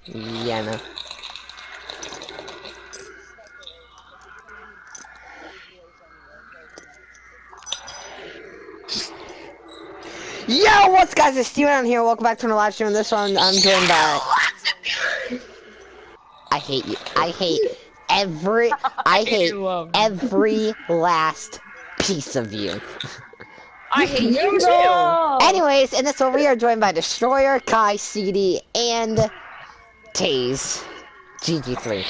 Yeah, no. Yo, what's guys? It's Steven on here. Welcome back to the live stream. This one, I'm joined by. I hate you. I hate every last piece of you. I hate you too. Anyways, in this one we are joined by Destroyer, Kai, CD, and Taze. GG3.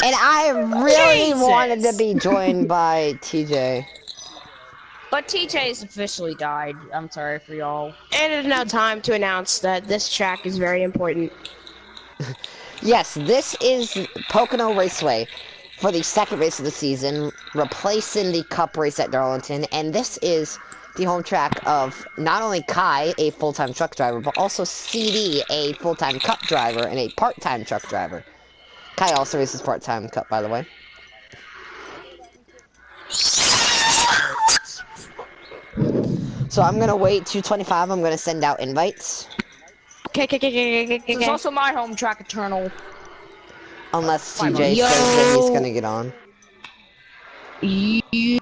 And I really wanted to be joined by TJ. But TJ's officially died. I'm sorry for y'all. And it is now time to announce that this track is very important. Yes, this is Pocono Raceway for the second race of the season, replacing the Cup race at Darlington, and this is the home track of not only Kai, a full-time truck driver, but also CD, a full-time Cup driver and a part-time truck driver. Kai also races part-time Cup, by the way. So I'm gonna wait 2:25. I'm gonna send out invites. It's also my home track, Eternal. Unless TJ says that he's gonna get on. Yo,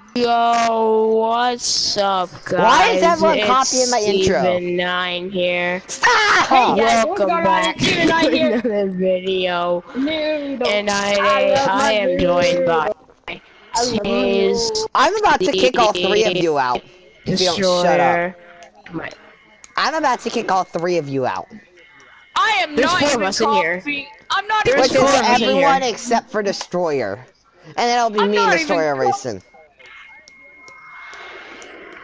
what's up, guys? Why is everyone copying my intro? Steven9 here. Stop! Hey, guys, Welcome back to another video. And I am joined by Taze. I'm about to kick all three of you out. If you don't shut up. I'm about to kick all three of you out. I am There's not four of even us in here. copying. I'm not even Which is four of us in everyone here. except for Destroyer. And then it'll be I'm me and not Destroyer even racing.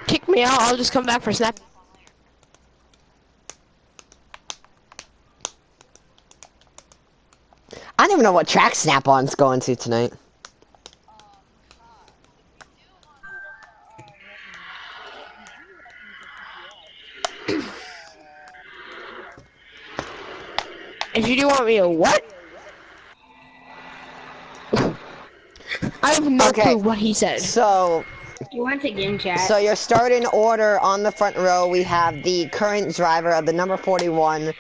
Kick me out, I'll just come back for snap. I don't even know what track Snap-on's going to tonight. If you do want me to what? I have no clue what he said. So, You want to game chat? so your starting order on the front row, we have the current driver of the number 41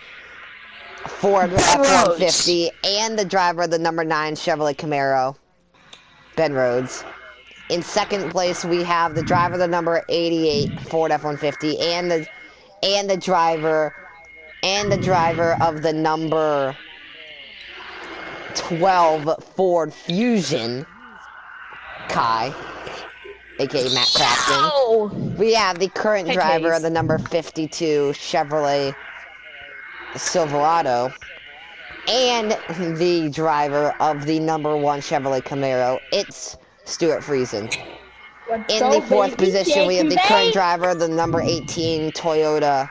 Ford F-150 and the driver of the number 9 Chevrolet Camaro, Ben Rhodes. In second place, we have the driver of the number 88 Ford F-150 and the driver of the number 12 Ford Fusion, Kai, aka Matt Crafton. Oh! We have the current Hey, driver Taze. of the number 52 Chevrolet Silverado and the driver of the number 1 Chevrolet Camaro. It's Stuart Friesen. In the fourth position, we have the current driver of the number 18 Toyota.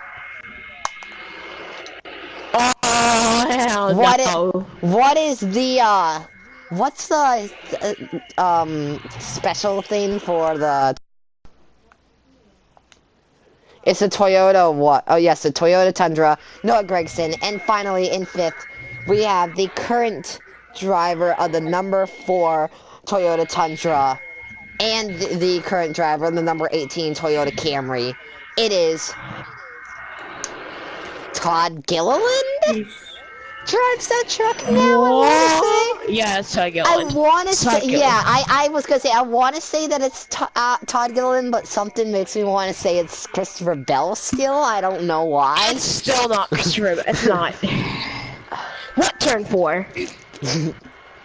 Oh, hell no. What is the, what's the, special thing for the... It's a Toyota what? Oh yes, the Toyota Tundra, Noah Gregson. And finally, in fifth, we have the current driver of the number 4 Toyota Tundra and the current driver of the number 18 Toyota Camry. It is Todd Gilliland? Drives that truck now, I want to say. Yeah, it's Todd I Gilliland. want to say, Gilliland. yeah, I was going to say, I want to say that it's Todd Gilliland, but something makes me want to say it's Christopher Bell still. I don't know why. It's still not Christopher. It's not. What turn 4?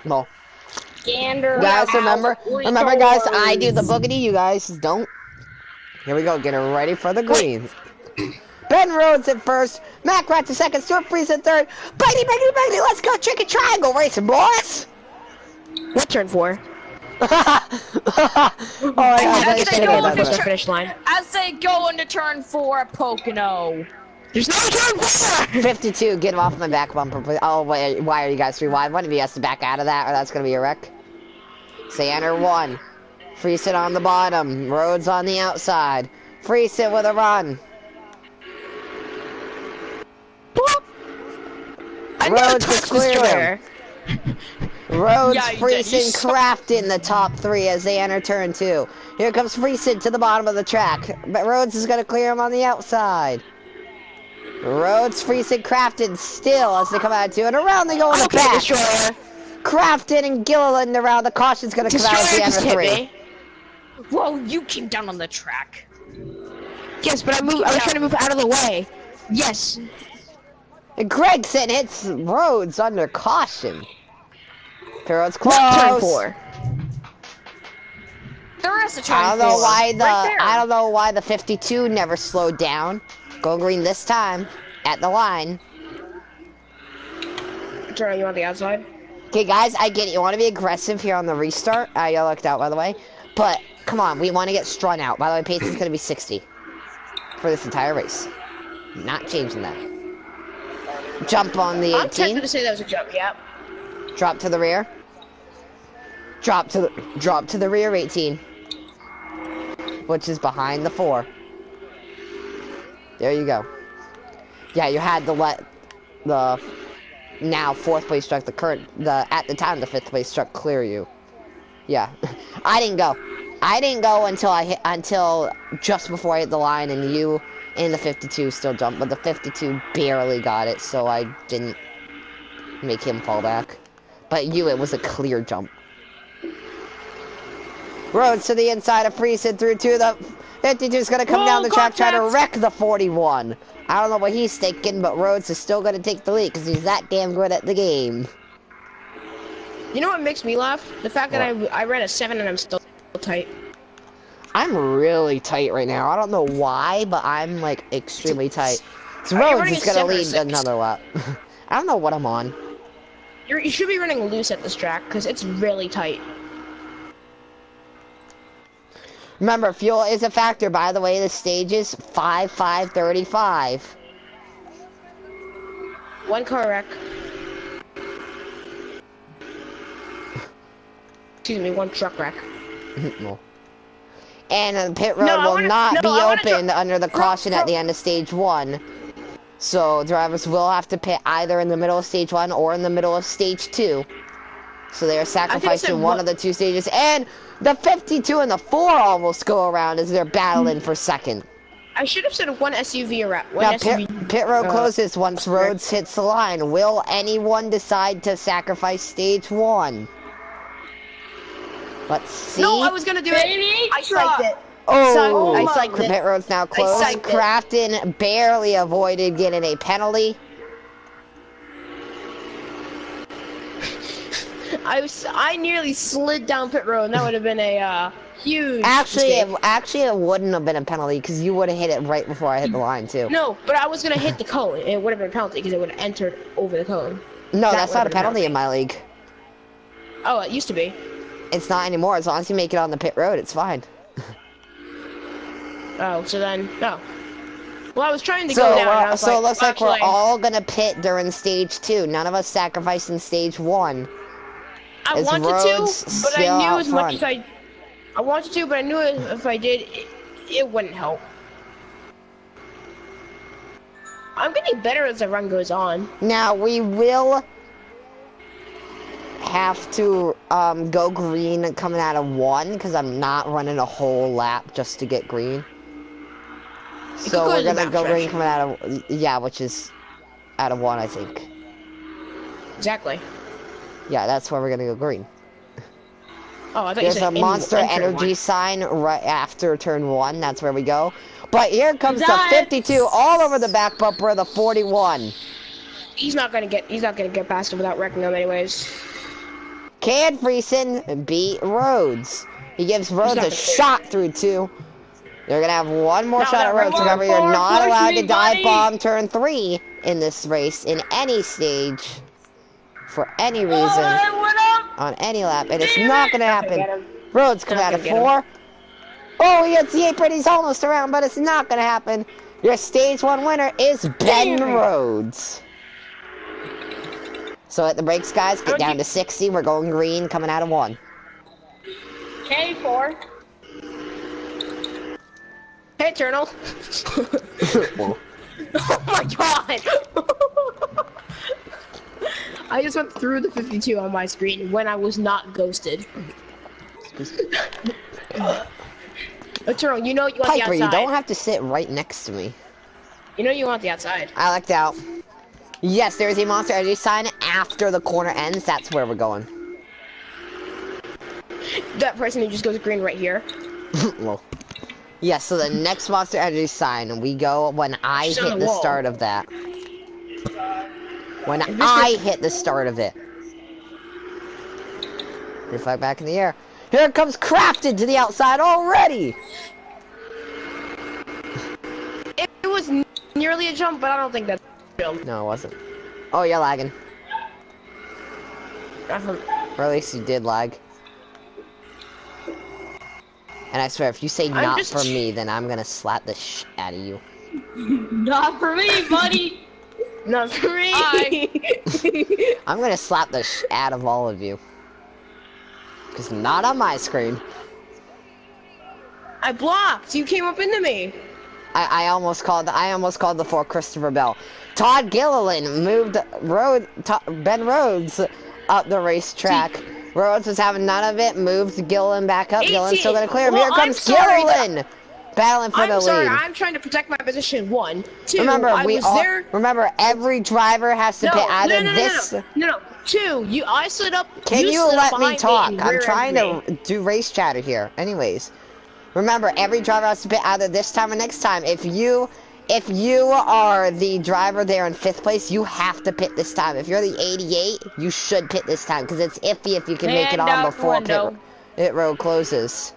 Well, Gander guys, remember, guys, I do the boogity, you guys don't. Here we go, get her ready for the green. Ben Rhodes at first, Mac Ratz at second, Stuart Friesen at third. Biggity, let's go chicken triangle racing, boys! What turn 4? Oh my god, As that's they go into finish line. As they go into turn 4 at Pocono. There's no turn 4! 52, get him off my back bumper, please. Oh, wait, why are you guys 3 wide? One of you has to back out of that, or that's gonna be a wreck. Say enter 1. Friesen on the bottom, Rhodes on the outside. Friesen with a run. Rhodes just cleared him. Rhodes, Yeah, you did. You Friesen, suck. Crafton, the top 3 as they enter turn 2. Here comes Friesen to the bottom of the track, but Rhodes is going to clear him on the outside. Rhodes, Friesen, Crafton still as they come out of 2, and around they go in the Okay, back. Destroyer. Crafton and Gilliland around. The caution's gonna come out at the end just of hit 3. me. Whoa, you came down on the track. Yes, but I was trying to move out of the way. Yes. And Gregson hits Rhodes under caution. Rhodes close. Turn 4. There is a turn I don't know 4. why Right there. the 52 never slowed down. Go green this time at the line. Turn, you on the outside? Okay, guys, I get it. You want to be aggressive here on the restart. I lucked out, by the way. But come on, we want to get strung out. By the way, pace is going to be 60 for this entire race. Not changing that. Jump on the 18. I'm tempted to say that was a jump. Yep. Drop to the rear. Drop to the rear 18. Which is behind the 4. There you go. Yeah, you had to let the now 4th place truck, at the time the 5th place truck clear you. Yeah. I didn't go until just before I hit the line, and you in the 52 still jumped, but the 52 barely got it, so I didn't make him fall back. But it was a clear jump. Rhodes to the inside of Friesen through 2. The 52 is going to come down the track, try to wreck the 41. I don't know what he's thinking, but Rhodes is still going to take the lead because he's that damn good at the game. You know what makes me laugh? The fact that I ran a 7 and I'm still tight. I'm really tight right now. I don't know why, but I'm like extremely tight. So Rhodes is going to lead another lap. I don't know what I'm on. You should be running loose at this track because it's really tight. Remember, fuel is a factor. By the way, the stage is 5-5-35. 1 car wreck. Excuse me, 1 truck wreck. No. And the pit road will not be opened under the caution at the end of stage 1. So drivers will have to pit either in the middle of stage 1 or in the middle of stage 2. So they are sacrificing one of the 2 stages. And the 52 and the 4 almost go around as they're battling for second. I should have said 1 SUV around. Now pit road closes once Rhodes hits the line. Will anyone decide to sacrifice stage 1? Let's see. No, I was gonna do it. I psyched it. Oh, I psyched it. Pit road's now closed. Crafton barely avoided getting a penalty. I nearly slid down pit road, and that would have been a huge mistake. Actually, it wouldn't have been a penalty because you would have hit it right before I hit the line too. No, but I was gonna hit the cone. It would have been a penalty because it would have entered over the cone. No, that's not a penalty in my league. Oh, it used to be. It's not anymore. As long as you make it on the pit road, it's fine. Oh, so then no. Well, I was trying to go down. So it looks like we're all gonna pit during stage 2. None of us sacrificing stage 1. I wanted to, but I knew as much as I wanted to, but I knew if I did, it wouldn't help. I'm getting better as the run goes on. Now we will have to go green coming out of 1 because I'm not running a whole lap just to get green. So we're gonna go green coming out of which is out of 1, I think. Exactly. Yeah, that's where we're gonna go green. Oh, I thought there's a Monster Energy sign right after turn 1. That's where we go. But here comes the 52 all over the back bumper of the 41. He's not gonna get past him without wrecking him anyways. Can Friesen beat Rhodes? He gives Rhodes a shot through 2. They're gonna have one more shot at Rhodes. Remember, you're not allowed to dive bomb turn 3 in this race in any stage for any reason on any lap, and it's not gonna happen. Rhodes come out of 4. Oh, he hits the apron. He's almost around, but it's not gonna happen. Your stage 1 winner is Ben Rhodes. So at the brakes, guys, get down to 60. We're going green coming out of 1. K4. Hey, Eternal. Oh my god! I just went through the 52 on my screen when I was not ghosted. Eternal, you know you want the outside. Piper, you don't have to sit right next to me. You know you want the outside. I lucked out. Yes, there is a Monster Energy sign after the corner ends. That's where we're going. That person who just goes green right here. Well, yes, so the next Monster Energy sign, we go when I hit the start of that. When I hit the start of it. Reflect back in the air. Here comes Crafted to the outside already! It was nearly a jump, but I don't think that's a jump. No, it wasn't. Oh, you're lagging. Or at least you did lag. And I swear, if you say not for me, then I'm gonna slap the shit out of you. Not for me, buddy! Not for me! I'm gonna slap the shit out of all of you. Because not on my screen. I blocked! You came up into me! I almost called the for Christopher Bell. Todd Gilliland moved Ben Rhodes up the racetrack. Rhodes was having none of it, moved Gilliland back up. Gilliland's still gonna clear him. Here comes Gilliland! Battling for the lead. I'm sorry, I'm trying to protect my position. 1, 2, remember, there. Remember, every driver has to pit either this. No. 2, I stood up. Can you let me talk? I'm trying to do race chatter here. Anyways, remember, every driver has to pit either this time or next time. If you are the driver there in 5th place, you have to pit this time. If you're the 88, you should pit this time because it's iffy if you can make it on before pit road closes.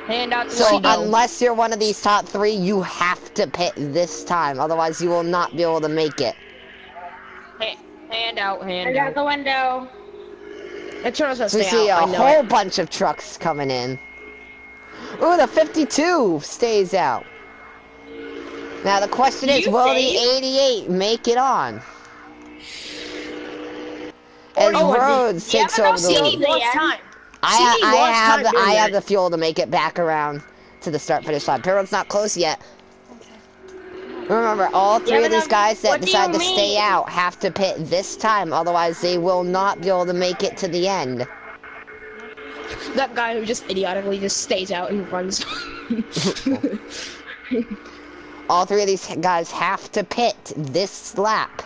Hand out the so window. Unless you're one of these top 3, you have to pit this time. Otherwise, you will not be able to make it. Hand out. Hand out the window. We see a whole bunch of trucks coming in. Ooh, the 52 stays out. Now the question is, will the 88 make it on? As Rhodes takes over the lead. I have the fuel to make it back around to the start-finish line. Pit road's not close yet. Remember, all 3 of these guys that decide to stay out have to pit this time, otherwise they will not be able to make it to the end. That guy who just idiotically just stays out and runs. All 3 of these guys have to pit this lap.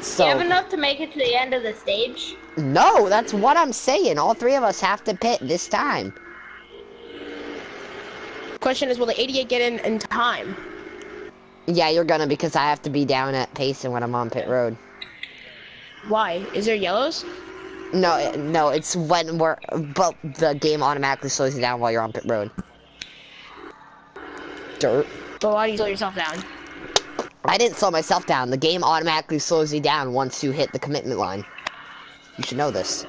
So, do you have enough to make it to the end of the stage? No, that's what I'm saying. All 3 of us have to pit this time. Question is, will the 88 get in time? Yeah, you're gonna, because I have to be down at Payson when I'm on pit road. Why? Is there yellows? No, it's when but the game automatically slows you down while you're on pit road. Dirt. But why do you slow yourself down? I didn't slow myself down. The game automatically slows you down once you hit the commitment line. You should know this.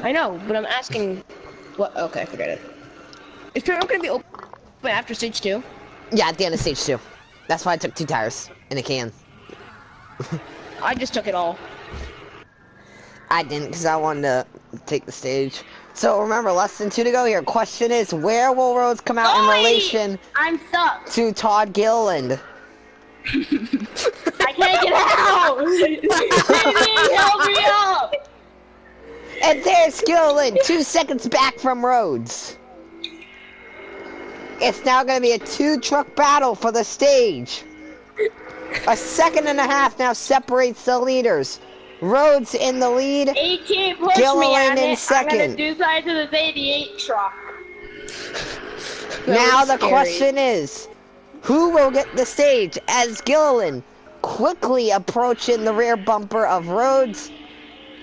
I know, but I'm asking... What? Okay, forget it. Is pit road gonna be open after stage 2? Yeah, at the end of stage 2. That's why I took 2 tires in a can. I just took it all. I didn't, because I wanted to take the stage. So remember, less than 2 to go here. Question is, where will Rhodes come out in relation to Todd Gilliland? I can't get out! Help me up! And there's Gilliland, 2 seconds back from Rhodes. It's now going to be a 2-truck battle for the stage. A second and a half now separates the leaders. Rhodes in the lead. 18 push Gilliland me on in it. second. I'm gonna do side to this 88 truck. Now the question is, who will get the stage as Gilliland quickly approaching the rear bumper of Rhodes?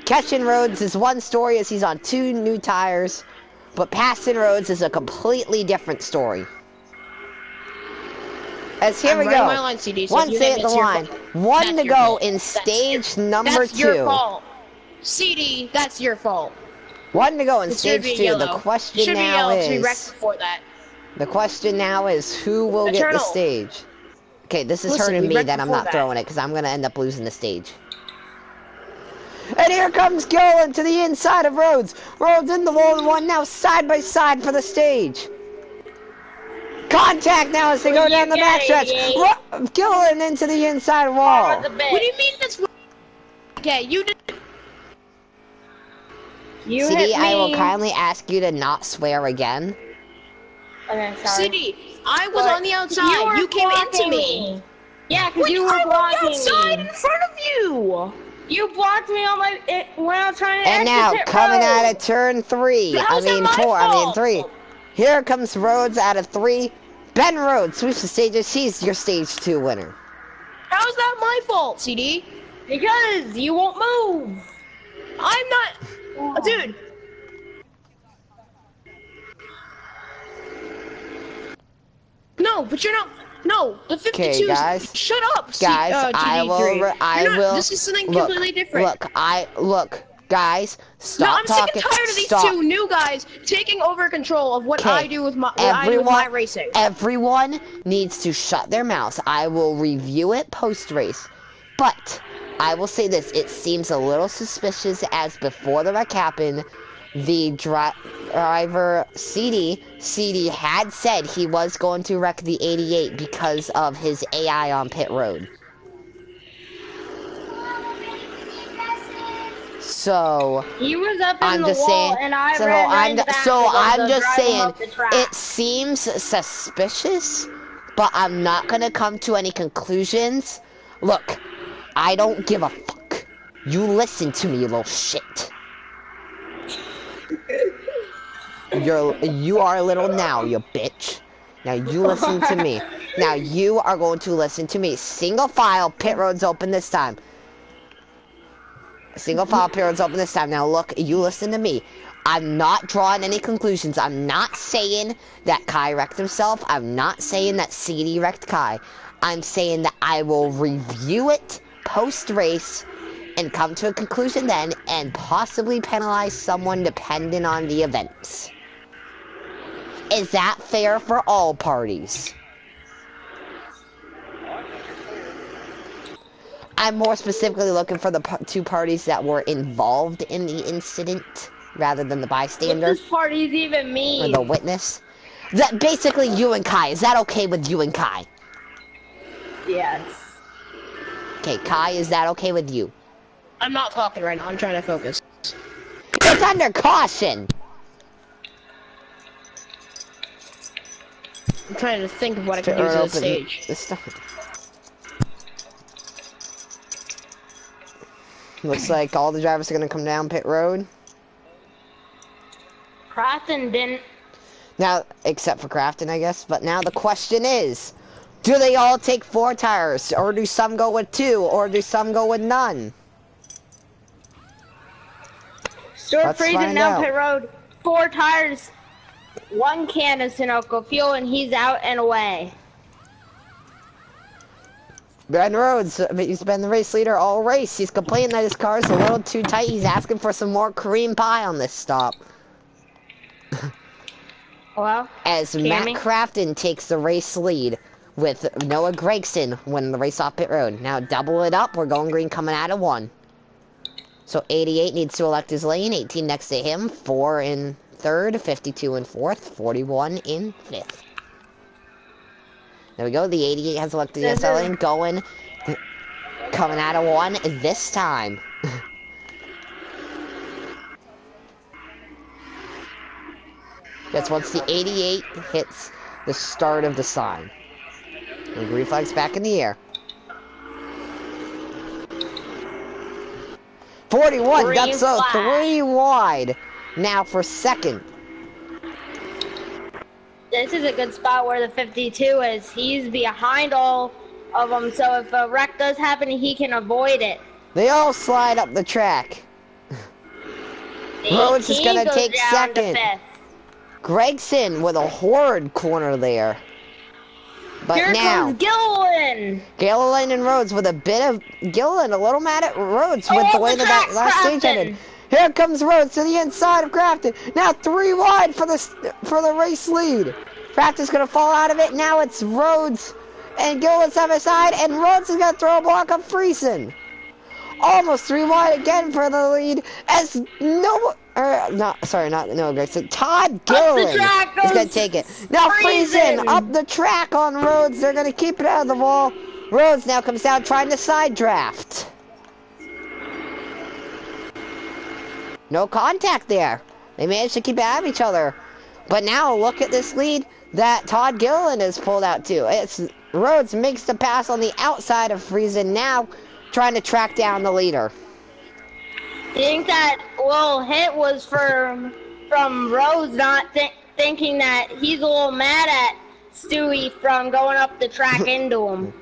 Catching Rhodes is one story as he's on 2 new tires, but passing Rhodes is a completely different story. As here we go. Line, CD, so 1 stay at the line. 1 to go in stage number 2. That's your fault. CD, that's your fault. 1 to go in stage 2. The question now is... The question now is, who will get the stage? Okay, this is hurting me that I'm not throwing it, because I'm going to end up losing the stage. And here comes Gilliland to the inside of Rhodes. Rhodes in the wall, 1 now side by side for the stage. Contact now as they go down the backstretch. Gilliland into the inside wall. What do you mean that's... Okay, you did... CD, I will kindly ask you to not swear again. Okay, sorry. CD, I was on the outside. You came into me. Yeah, because you were blocking me. outside in front of you. You blocked me on when I was trying to And exit now, pit coming road. out of turn 3. How's that my 4. fault? 3. Here comes Rhodes out of 3. Ben Rhodes sweeps the stages. He's your stage 2 winner. How's that my fault, CD? Because you won't move. I'm not... Dude. No, but you're not... No, the 52's... Okay, guys. Shut up, Guys, GD3. I will... This is something completely different. Look, guys, stop no, I'm talking. sick and tired of these two new guys taking over control of what I do with my racing. Everyone needs to shut their mouths. I will review it post-race. But I will say this, it seems a little suspicious as before the wreck happened, the driver, CD had said he was going to wreck the 88 because of his AI on pit road. So he was up in I'm the just wall, saying, and I so ran back I'm just saying, up the track. it seems suspicious, but I'm not gonna come to any conclusions. Look, I don't give a fuck. You listen to me, you little shit. You are little now, you bitch. Now you listen to me. Now you are going to listen to me. Single file, pit road's open this time. Single file, pit road's open this time. Now look, you listen to me. I'm not drawing any conclusions. I'm not saying that Kai wrecked himself. I'm not saying that CD wrecked Kai. I'm saying that I will review it post-race and come to a conclusion then and possibly penalize someone depending on the events. Is that fair for all parties? I'm more specifically looking for the two parties that were involved in the incident rather than the bystander. What does parties even mean? Or the witness. That basically you and Kai. Is that okay with you and Kai? Yes. Okay, Kai, is that okay with you? I'm not talking right now. I'm trying to focus. It's under caution! I'm trying to think of what I can do to the stage. Looks like all the drivers are going to come down pit road. Crafton didn't. Now, except for Crafton, I guess. But now the question is, do they all take 4 tires? Or do some go with 2? Or do some go with none? Stuart freezing down pit road. 4 tires. 1 can of Sunoco fuel, and he's out and away. Ben Rhodes, he's been the race leader all race. He's complaining that his car is a little too tight. He's asking for some more cream pie on this stop. Well, as Matt Crafton takes the race lead with Noah Gregson winning the race off pit road. Now double it up. We're going green coming out of 1. So 88 needs to elect his lane. 18 next to him. 4 in 3rd. 52 in 4th. 41 in 5th. There we go. The 88 has elected the SL lane. Going. Coming out of 1 this time. That's once the 88 hits the start of the sign. And green flag's back in the air. 41, that's so 3 wide. Now for 2nd. This is a good spot where the 52 is. He's behind all of them, so if a wreck does happen, he can avoid it. They all slide up the track. Rhodes is gonna take 2nd. Gregson with a horrid corner there. But here now, comes Gilliland. Gilliland and Rhodes with a bit of Gilliland a little mad at Rhodes with the way that last stage ended. Here comes Rhodes to the inside of Crafton. Now 3 wide for the race lead. Crafton's gonna fall out of it. Now it's Rhodes and Gilliland side by side, and Rhodes is gonna throw a block on Friesen. Almost 3 wide again for the lead as Gregson. Todd Gilliland is going to take it. Now Friesen up the track on Rhodes. They're going to keep it out of the wall. Rhodes now comes down trying to side draft. No contact there. They managed to keep it out of each other. But now look at this lead that Todd Gilliland has pulled out to. It's Rhodes makes the pass on the outside of Friesen, now trying to track down the leader. Do you think that little hit was from Rhodes not thinking that he's a little mad at Stewie from going up the track into him?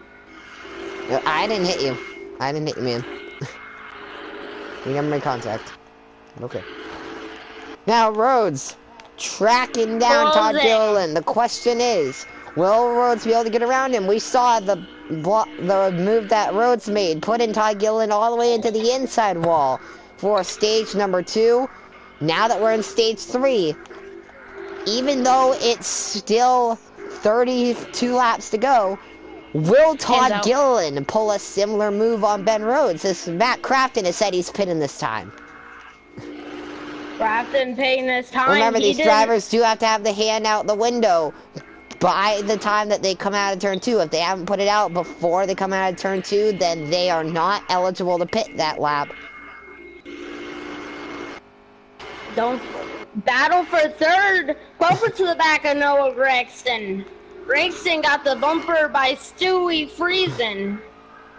I didn't hit you. I didn't hit you, man. We never made contact. Okay. Now Rhodes tracking down Todd Gilliland. The question is, will Rhodes be able to get around him? We saw the move that Rhodes made, putting Todd Gilliland all the way into the inside wall for stage number 2. Now that we're in stage 3, even though it's still 32 laps to go, will Todd Gilliland pull a similar move on Ben Rhodes? This Matt Crafton has said he's pitting this time. Crafton pitting this time. Remember, these drivers do have to have the hand out the window by the time that they come out of turn 2. If they haven't put it out before they come out of turn 2, then they are not eligible to pit that lap. Don't battle for third. Closer to the back of Noah Gregston. Gregston got the bumper by Stewie Friesen.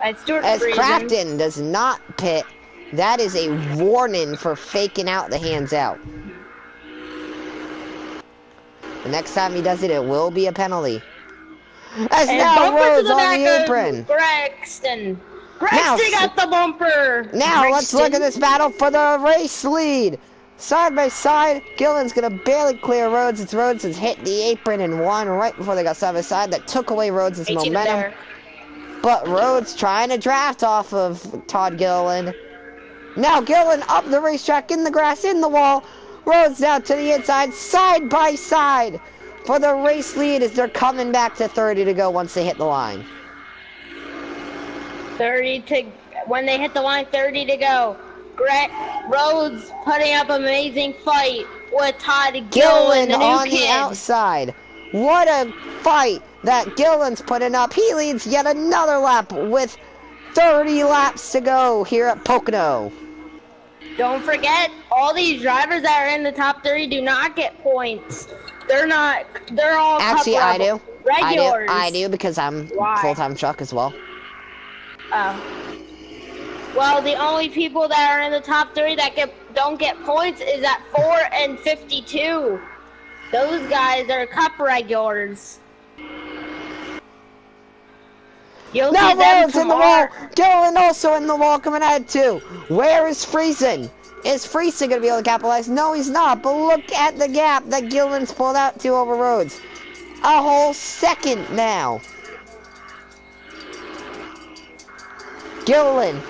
As Crafton does not pit, that is a warning for faking out the hands out. The next time he does it, it will be a penalty. As now Rhodes on the apron. Gregston got the bumper. Now let's look at this battle for the race lead. Side by side, Gilliland's gonna barely clear Rhodes. It's Rhodes has hit the apron and won right before they got side by side. That took away Rhodes' momentum. But Rhodes trying to draft off of Todd Gilliland. Now Gilliland up the racetrack, in the grass, in the wall. Rhodes down to the inside, side by side for the race lead as they're coming back to 30 to go once they hit the line. 30 to, when they hit the line, 30 to go. Rhodes putting up an amazing fight with Todd Gilliland, on the outside. What a fight that Gilliland's putting up. He leads yet another lap with 30 laps to go here at Pocono. Don't forget, all these drivers that are in the top 30 do not get points. They're all actually, cup I do. Regulars. I do because I'm full-time truck as well. Well, the only people that are in the top 30 that don't get points is at 4 and 52. Those guys are cup regulars. You'll now see them Rhodes in the wall. Gilliland also in the wall coming out too. Where is Friesen? Is Friesen going to be able to capitalize? No, he's not. But look at the gap that Gilliland's pulled out to over Rhodes. A whole second now. Gilliland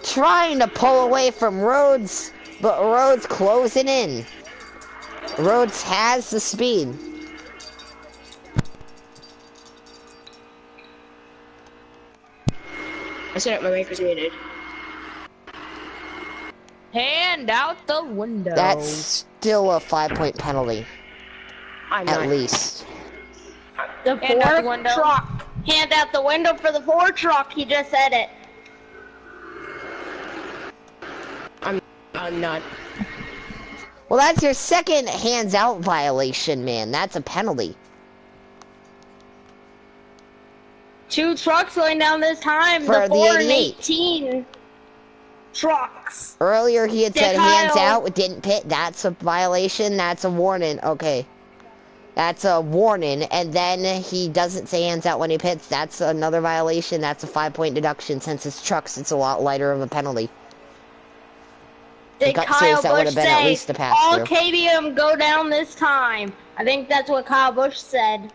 trying to pull away from Rhodes, but Rhodes closing in. Rhodes has the speed. I set up my makers muted. Hand out the window. That's still a 5-point penalty. At least. The Ford truck. Hand out the window for the Ford truck. He just said it. I'm not. Well, that's your second hands out violation, man. That's a penalty. 2 trucks going down this time. For the 4 the and 18 trucks. Earlier he had said hands out, didn't pit. That's a violation. That's a warning. Okay. That's a warning. And then he doesn't say hands out when he pits. That's another violation. That's a 5-point deduction. Since it's trucks, it's a lot lighter of a penalty. Did Kyle Busch say, at least a pass all through. KBM go down this time? I think that's what Kyle Busch said.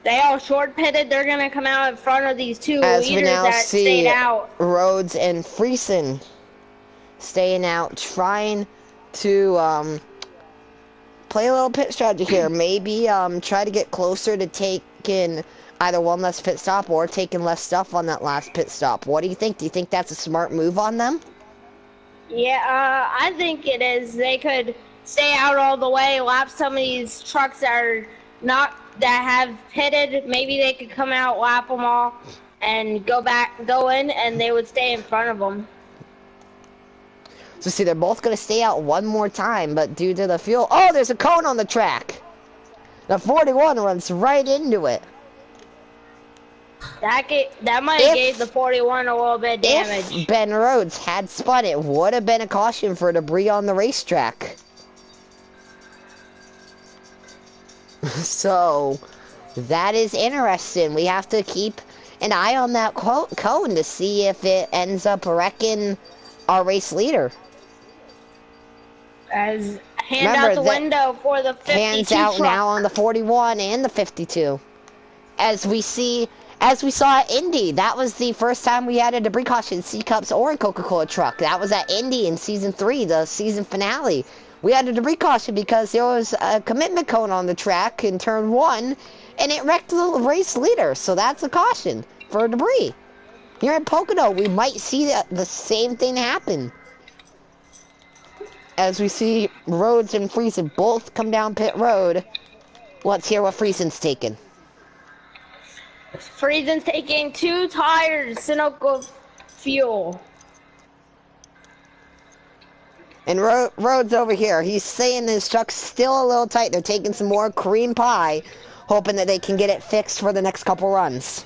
They all short pitted. They're going to come out in front of these 2 leaders that stayed out. Rhodes and Friesen staying out, trying to play a little pit strategy here. Maybe try to get closer to taking either one less pit stop or taking less stuff on that last pit stop. What do you think? Do you think that's a smart move on them? Yeah, I think it is. They could stay out all the way, lap some of these trucks that have pitted. Maybe they could come out, lap them all, and go in, and they would stay in front of them. So see, they're both going to stay out one more time, but due to the fuel... Oh, there's a cone on the track! The 41 runs right into it. That might have gave the 41 a little bit of damage. If Ben Rhodes had spun, it would have been a caution for debris on the racetrack. So, that is interesting. We have to keep an eye on that cone to see if it ends up wrecking our race leader. As hand out the window for the 52 hands out truck. Now on the 41 and the 52. As we saw at Indy, that was the first time we had a debris caution in C-Cups or a Coca-Cola truck. That was at Indy in Season 3, the season finale. We had a debris caution because there was a commitment cone on the track in Turn 1, and it wrecked the race leader, so that's a caution for debris. Here in Pocono, we might see the same thing happen. As we see Rhodes and Friesen both come down pit road. Let's hear what Friesen's taking. Friesen's taking 2 tires, Sunoco fuel. And Rhodes over here, he's saying his truck's still a little tight. They're taking some more cream pie, hoping that they can get it fixed for the next couple runs.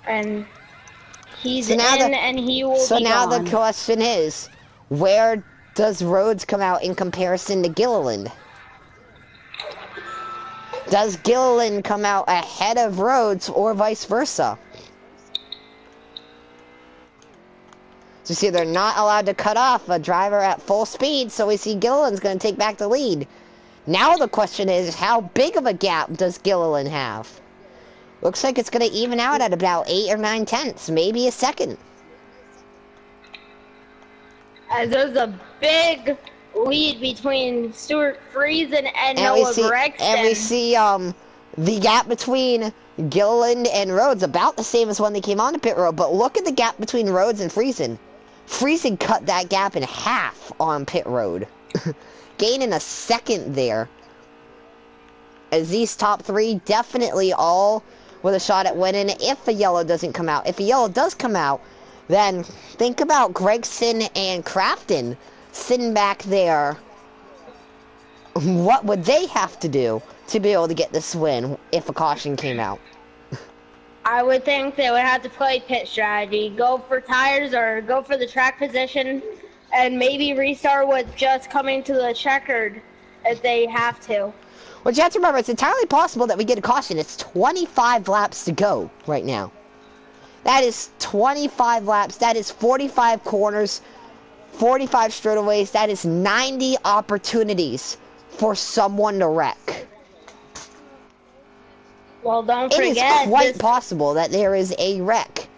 And he's and he will be So now gone. the question is, where does Rhodes come out in comparison to Gilliland? Does Gilliland come out ahead of Rhodes or vice versa? So see, they're not allowed to cut off a driver at full speed, so we see Gilliland's going to take back the lead. Now the question is, how big of a gap does Gilliland have? Looks like it's going to even out at about 8 or 9 tenths, maybe a second. As there's a big lead between Stuart Friesen and Noah Gregson. And we see the gap between Gilliland and Rhodes about the same as when they came on the pit road, but look at the gap between Rhodes and Friesen. Friesen cut that gap in half on pit road, gaining a second there. As these top 3 definitely all with a shot at winning if a yellow doesn't come out. If a yellow does come out, then think about Gregson and Crafton sitting back there. What would they have to do to be able to get this win if a caution came out? I would think they would have to play pit strategy. Go for tires or go for the track position and maybe restart with just coming to the checkered if they have to. Well, you have to remember, it's entirely possible that we get a caution. It's 25 laps to go right now. That is 25 laps. That is 45 corners, 45 straightaways. That is 90 opportunities for someone to wreck. Well, don't forget, it is quite possible that there is a wreck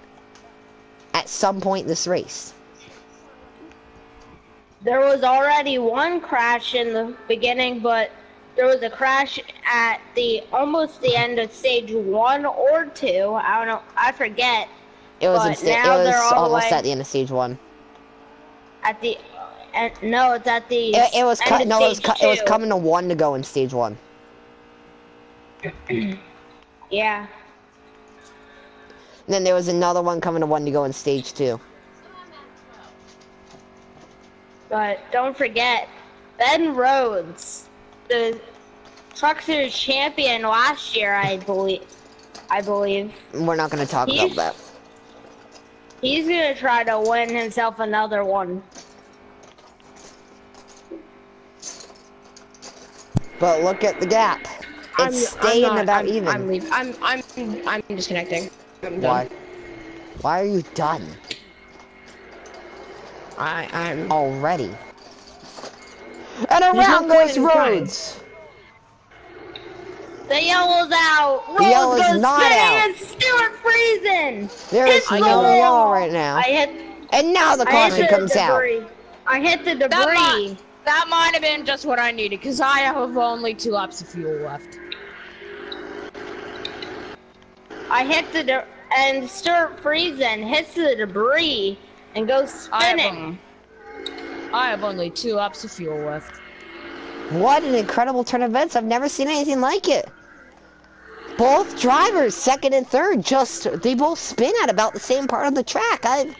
at some point in this race. There was already one crash in the beginning, but there was a crash at almost the end of stage 1 or 2. I don't know. I forget. It was almost at the end of stage 1. No, it's at the. It was coming to 1 to go in stage 1. Yeah. And then there was another one coming to 1 to go in stage 2. But don't forget, Ben Rhodes, the Truck Series champion last year, I believe. We're not going to talk about that. He's going to try to win himself another one. But look at the gap. It's staying about even. I'm disconnecting. Why? Why are you done? I'm already. And around goes Rhodes. The yellow's out. The yellow's not out. And Stuart Friesen. There is no yellow right now. And now the caution comes out. I hit the debris. That might have been just what I needed, because I have only 2 laps of fuel left. I hit and Stuart Friesen hits the debris and goes spinning. I have only 2 laps of fuel left. What an incredible turn of events. I've never seen anything like it. Both drivers, second and third, they both spin at about the same part of the track. I've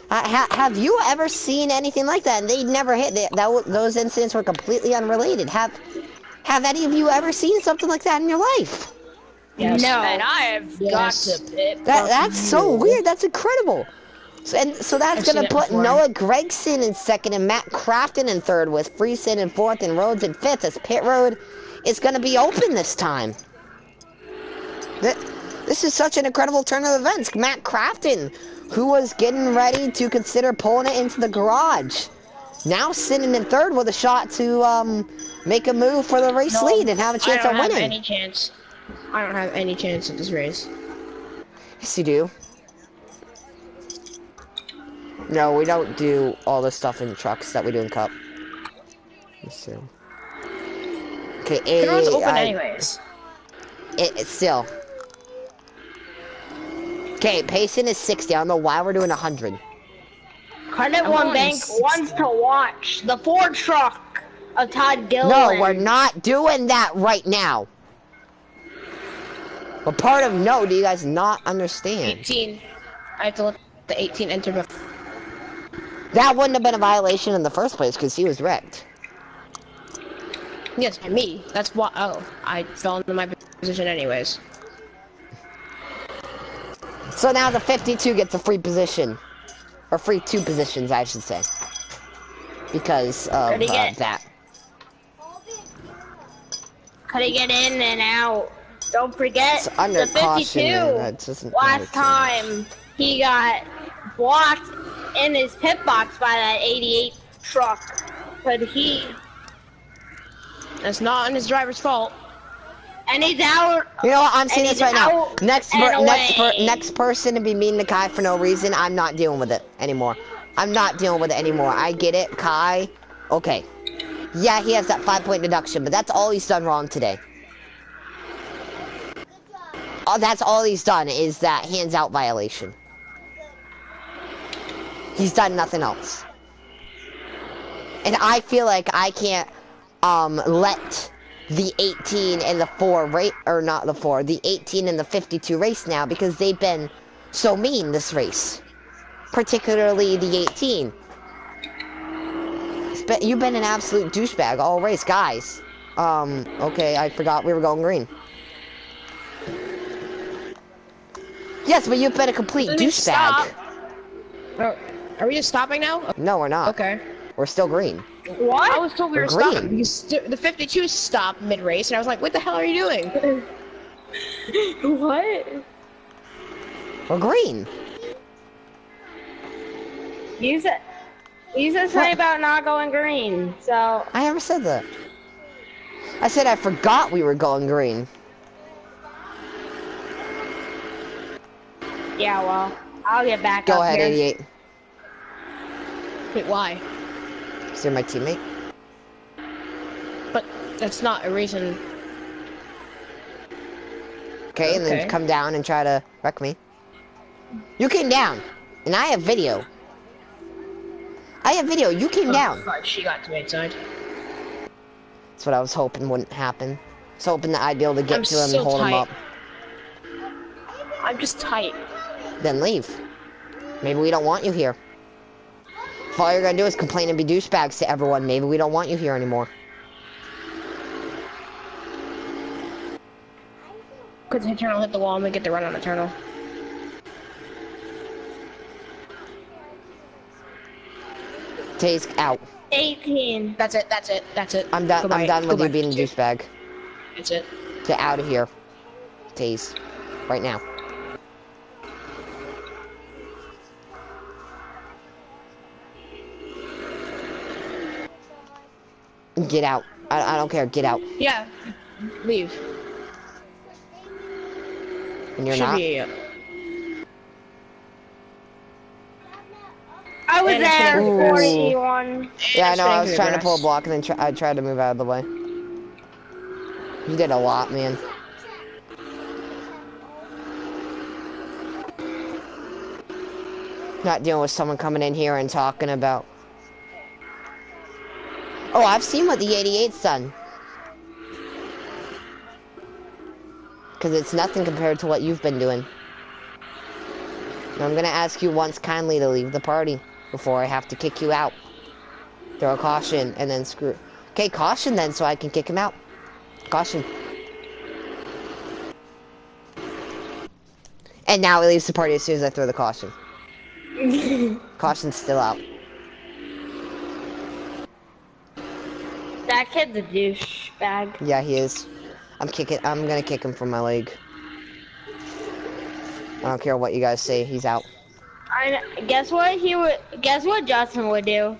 Have you ever seen anything like that? And they never hit. Those incidents were completely unrelated. Have any of you ever seen something like that in your life? Yes. No. And I have got to. That's so weird. That's incredible. So that's going to put Noah Gregson in second and Matt Crafton in third with Friesen in fourth and Rhodes in fifth as pit road is going to be open this time. This is such an incredible turn of events. Matt Crafton, who was getting ready to consider pulling it into the garage, now sitting in third with a shot to make a move for the race lead and have a chance at winning. I don't have any chance. I don't have any chance at this race. Yes, you do. No, we don't do all the stuff in trucks that we do in Cup. Let's see. Okay, the road's open anyways. It's still. Okay, pacing is 60. I don't know why we're doing 100. Credit One Bank wants to watch the Ford truck of Todd Gilliland. No, we're not doing that right now. But part of do you guys not understand? 18. I have to let the 18 enter before. That wouldn't have been a violation in the first place because he was wrecked. Yes, by me. That's why. Oh, I fell into my position anyways. So now the 52 gets a free position. Or free 2 positions, I should say. Because of that. Could he get in and out? Don't forget it's under the 52. Last time he got blocked in his pit box by that 88 truck. But that's not on his driver's fault. And he's out. You know what? I'm saying this right now. Next person to be mean to Kai for no reason, I'm not dealing with it anymore. I'm not dealing with it anymore. I get it, Kai. Okay. Yeah, he has that 5-point deduction, but that's all he's done wrong today. That's all he's done is that hands-out violation. He's done nothing else. And I feel like I can't let the 18 and the 4 the 18 and the 52 race now because they've been so mean this race. Particularly the 18. You've been an absolute douchebag all race, guys. Okay, I forgot we were going green. Yes, but you've been a complete douchebag. Are we just stopping now? No, we're not. Okay. We're still green. What? I was told we were green. stopping because the 52 stopped mid-race, and I was like, what the hell are you doing? What? We're green. You said something about not going green, so... I never said that. I said I forgot we were going green. Yeah, well, I'll get back up Go ahead, here. 88. Wait, why? Is there my teammate? But that's not a reason. Okay, and then come down and try to wreck me. You came down, and I have video. You came down. Fuck, she got to my side. That's what I was hoping wouldn't happen. I was hoping that I'd be able to get to him and hold him up. I'm just tight. Then leave. Maybe we don't want you here. If all you're gonna do is complain and be douchebags to everyone, maybe we don't want you here anymore. Could the Eternal hit the wall and we get the run on Eternal? Taze out. 18. That's it. I'm done. Goodbye. I'm done with Goodbye. you being a douchebag. That's it. Get out of here, Taze. Right now. Get out. I don't care. Get out. Yeah. Leave. And you're not? I was there, Ooh. 41. Yeah, I know. I was trying to pull a block and then I tried to move out of the way. You did a lot, man. Not dealing with someone coming in here and talking about... Oh, I've seen what the 88's done. Because it's nothing compared to what you've been doing. I'm gonna ask you once kindly to leave the party before I have to kick you out. Throw a caution and then screw. Okay, caution then, so I can kick him out. Caution. And now he leaves the party as soon as I throw the caution. Caution's still out. That kid's a douchebag. Yeah, he is. I'm gonna kick him from my leg. I don't care what you guys say. He's out. Guess what Justin would do?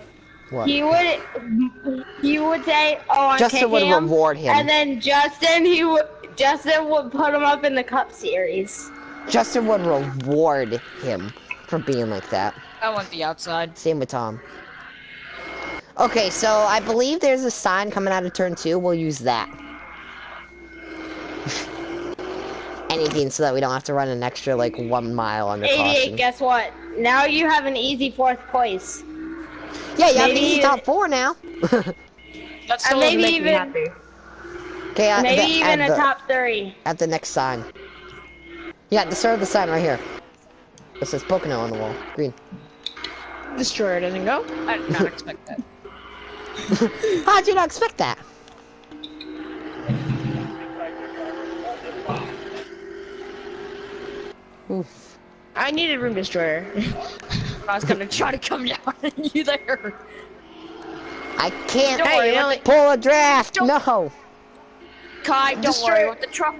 What? He would say, "Oh, I'm Justin kicking would him," reward him. and then Justin would put him up in the Cup Series. Justin would reward him for being like that. I want the outside. Same with Tom. Okay, so I believe there's a sign coming out of turn 2. We'll use that. Anything so that we don't have to run an extra, like, 1 mile under 88, caution. guess what? Now you have an easy 4th place. Yeah, you have an easy top 4 now. That still doesn't make me happy. Okay, Maybe even a top 3. At the next sign. Yeah, the start of the sign right here. It says Pocono on the wall. Green. Destroyer doesn't go. I did not expect that. How'd you not expect that? Oof. I needed room destroyer. I was gonna try to come down on you there. I can't Don't worry, pull a draft. No. Kai, don't worry with the truck.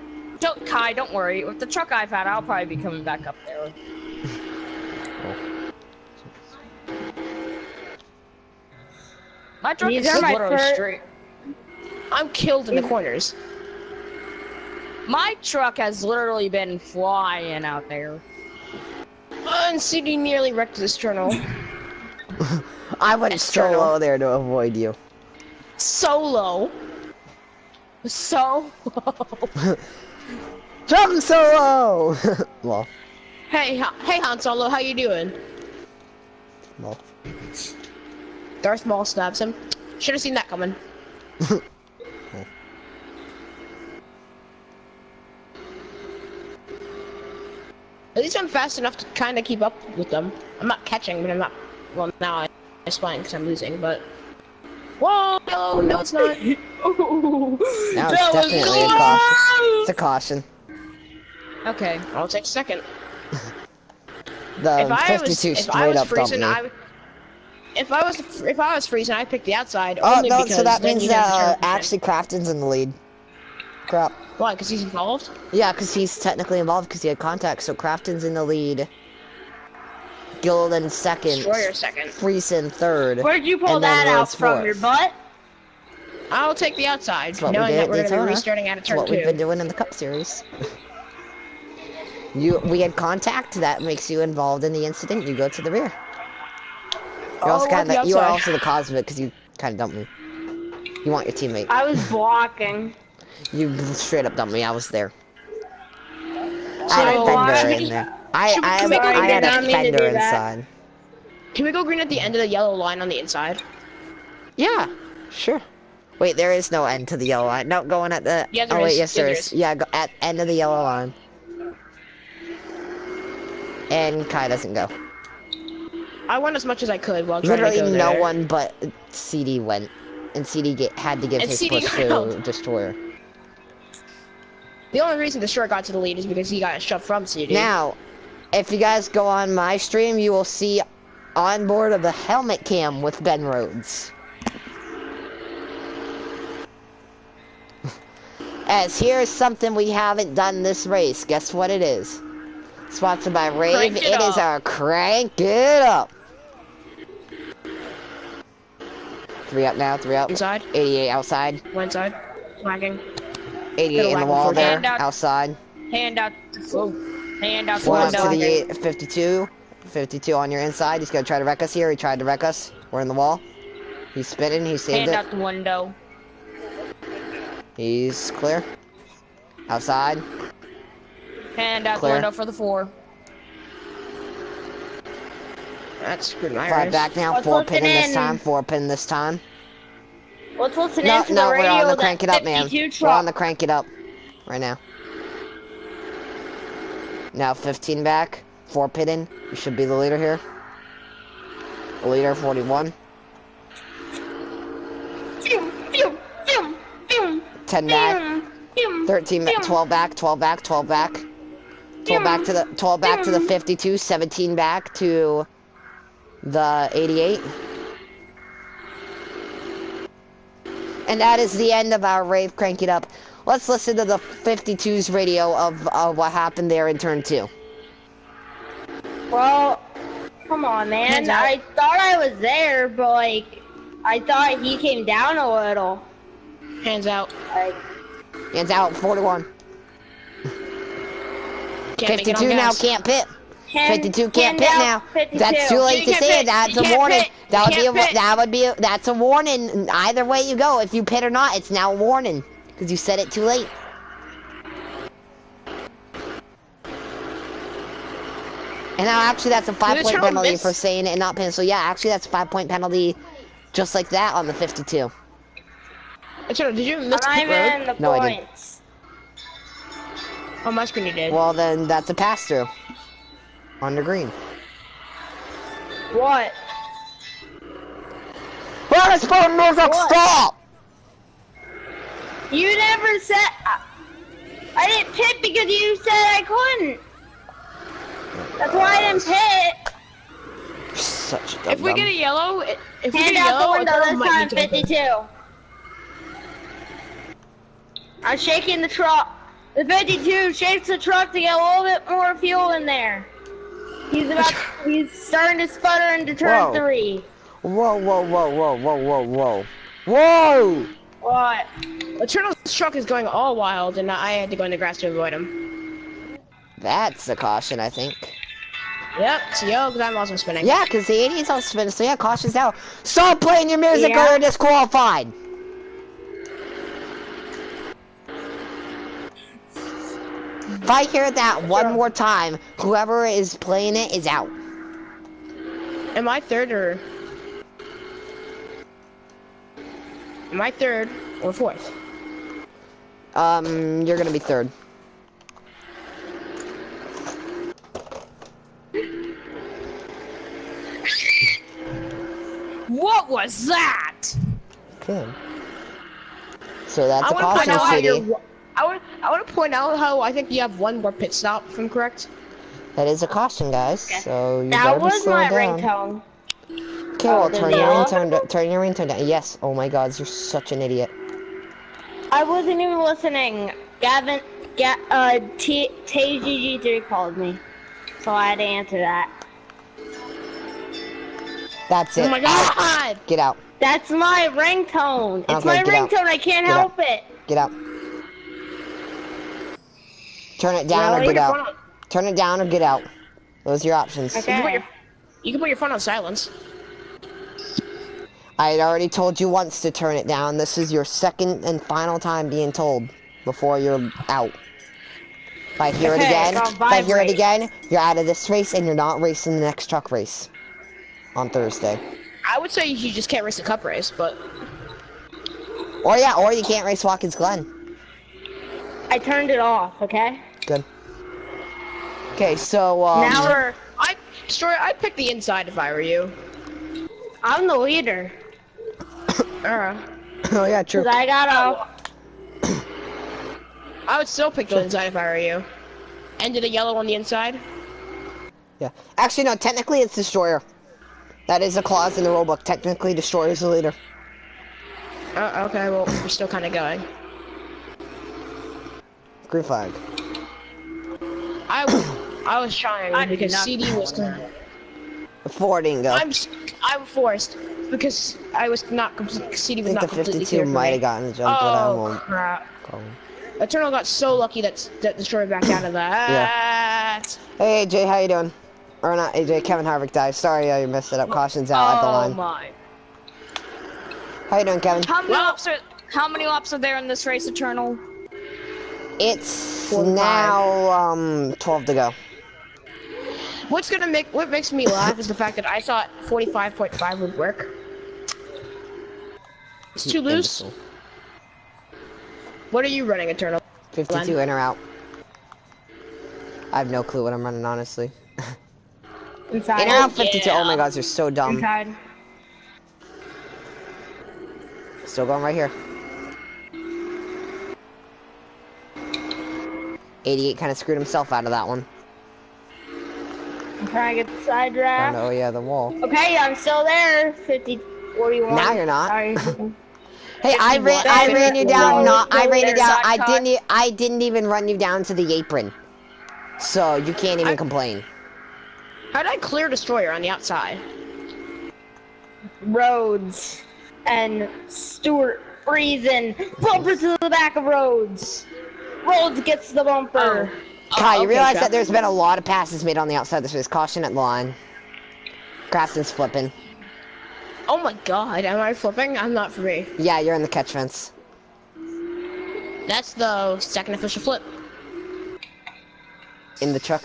Kai, don't worry with the truck I've had. I'll probably be coming back up there. My truck is literally straight. I'm killed in the corners. My truck has literally been flying out there. And CD nearly wrecked this journal. I went so low there to avoid you. Solo. So Jump solo! Well. Hey Han Solo, how you doing? Well. Darth Maul stabs him. Should have seen that coming. At least I'm fast enough to kind of keep up with them. I'm not catching, but I'm not. Well, now I'm spying because I'm losing, but. Whoa! No, it's not. Now it's definitely a caution. It's a caution. okay, I'll take a second. The 52 straight up dumped me. If I was freezing, I'd pick the outside. Oh only no! because So that then means you'd have to turn actually Crafton's in the lead. Crap. Why? Because he's involved? Yeah, because he's technically involved because he had contact. So Crafton's in the lead. Guild in second. Destroyer second. Friesen third. Where'd you pull that out from? Your butt? I'll take the outside, That's what knowing we did that at we're going to Daytona. be restarting at a That's turn what 2. we've been doing in the Cup Series. We had contact. That makes you involved in the incident. You go to the rear. You're also you are also the cause of it because you kind of dumped me. You want your teammate. I was blocking. You straight up dumped me. I was there. So, I had a fender in there. I had a fender inside. Can we go green at the end of the yellow line on the inside? Yeah, sure. Wait, there is no end to the yellow line. No, going at the. Yeah, there oh wait, is. yes there is. Yeah, go at end of the yellow line. And Kai doesn't go. I went as much as I could while trying to go Literally there. no one but CD went, and CD had to give And his CD push to ground. Destroyer. The only reason Destroyer got to the lead is because he got shoved from CD. Now, if you guys go on my stream, you will see on board of the helmet cam with Ben Rhodes. As here's something we haven't done this race. Guess what it is? Sponsored by Rave. It is our Crank It Up. 3 up now, 3 up. Inside. 88 outside. One inside. Lagging. 88 in the wall there, Hand out. outside. Hand out. Hand out the 1 up to window. the 52. 52 on your inside. He's gonna try to wreck us here. He tried to wreck us. We're in the wall. He's spinning. He saved Hand it. out the window. He's clear. Outside. Hand out Clear. the window for the 4. That's good. 5 back now. What's 4 pin listening? this time. 4 pin this time. Let's listen No, into no, the we're radio. on the that Crank It Up, man. 52 We're truck. on the Crank It Up right now. Now 15 back. 4 pit in. You should be the leader here. The leader, 41. 10 back. 13 back. 12 back. 12 back. 12 back. 12 back to the 52. 17 back to the 88. And that is the end of our Rave Crank It Up. Let's listen to the 52's radio of what happened there in turn 2. Well, come on, man. I thought I was there, but, like, I thought he came down a little. Hands out. Like, Hands out, 41. 52 now can't pit. 52 can't pit now. 52. That's too late to say it. That's a warning. That's a warning. Either way you go, if you pit or not, it's now a warning because you said it too late. And now actually that's a 5-point penalty for saying it and not pitting. So yeah, actually that's a 5-point penalty, just like that on the 52. Did you miss the pit road? No, I didn't. On my screen you did. Well then, that's a pass through. On the green. what? Well, this phone music, stop! You never said... I didn't pit because you said I couldn't. That's why I didn't pit. Such a dumb If we get a yellow, Hand out the window this time, 52. I'm shaking the truck. The 52 shakes the truck to get a little bit more fuel in there. He's starting to sputter into turn 3. Whoa, whoa, whoa, whoa, whoa, whoa, whoa. Whoa! What? Eternal's truck is going all wild, and I had to go in the grass to avoid him. That's a caution, I think. Yep, so yo, because I'm also spinning. Yeah, because the 80's all spinning, so yeah, caution's out. Stop playing your music or you're disqualified! If I hear that one more time, whoever is playing it is out. Am I third or... Am I third or fourth? You're gonna be third. What was that? Okay. So that's a caution, CD. I want to point out how I think you have one more pit stop, if I'm correct. That is a caution, guys. Okay. So you that better be was slowing my down. ringtone. Okay, well, turn your ringtone down. Yes. Oh my God, you're such an idiot. I wasn't even listening. Gavin, TGG3 called me, so I had to answer that. That's it. Oh my God! Get out. That's my ringtone. It's my ringtone. I can't help it. Get out. Turn it down or get out. Turn it down or get out. Those are your options. Okay. You can put your phone on silence. I had already told you once to turn it down. This is your second and final time being told before you're out. If I hear it again, you're out of this race and you're not racing the next truck race on Thursday. I would say you just can't race the cup race, but... Or you can't race Watkins Glen. I turned it off, okay? Good. Okay, so, now I'd pick the inside if I were you. I'm the leader. Oh yeah, true. 'Cause I got off. I would still pick the inside if I were you. Ended a yellow on the inside. Yeah. Actually, no, technically it's Destroyer. That is a clause in the rulebook. Technically, Destroyer's the leader. Okay, well, we're still kind of going. Green flag. I was trying because CD was... 4 didn't go. I'm forced because I was not CD was not completely clear for me. I think the 52 might have gotten the jump, but I won't. Crap. Eternal got so lucky that Destroyer backed out of that. Yeah. Hey AJ, how you doing? Or not AJ, Kevin Harvick died. Sorry you messed it up. Caution's out at the line. Oh my. How you doing, Kevin? How many laps are there in this race, Eternal? It's now 12 to go. What makes me laugh is the fact that I thought 45.5 would work. It's too loose. What are you running, Eternal? 52 in or out. I have no clue what I'm running, honestly. Inside. In Route 52. yeah. Oh my god, you're so dumb. Inside. Still going right here. 88 kind of screwed himself out of that one. I'm trying to get the side draft. Oh yeah, the wall. Okay, I'm still there. 50, 41. Now you're not. Sorry. Hey, I ran you down. No, I ran you down. I didn't even run you down to the apron. So you can't even complain. How did I clear Destroyer on the outside? Rhodes and Stewart freezing. Bumper to the back of Rhodes. Rhodes gets the bumper. Kai, you okay, realize Jeff. that there's been a lot of passes made on the outside this race. Caution at the line. Grafton's flipping. Oh my god, am I flipping? I'm not free. Yeah, you're in the catch fence. That's the second official flip. In the truck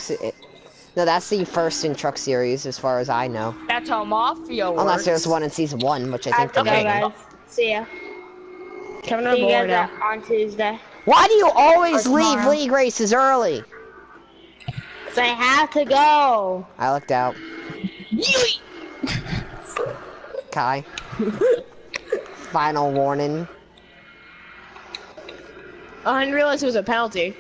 no, that's the first in Truck Series, as far as I know. That's how Mafia works. Unless there's one in Season 1, which I I think have to there go, may be. guys. See ya. Kevin See you on guys now. on Tuesday. Why do you always Or leave tomorrow. league races early? 'Cause I have to go. I looked out. Kai. Final warning. Oh, I didn't realize it was a penalty.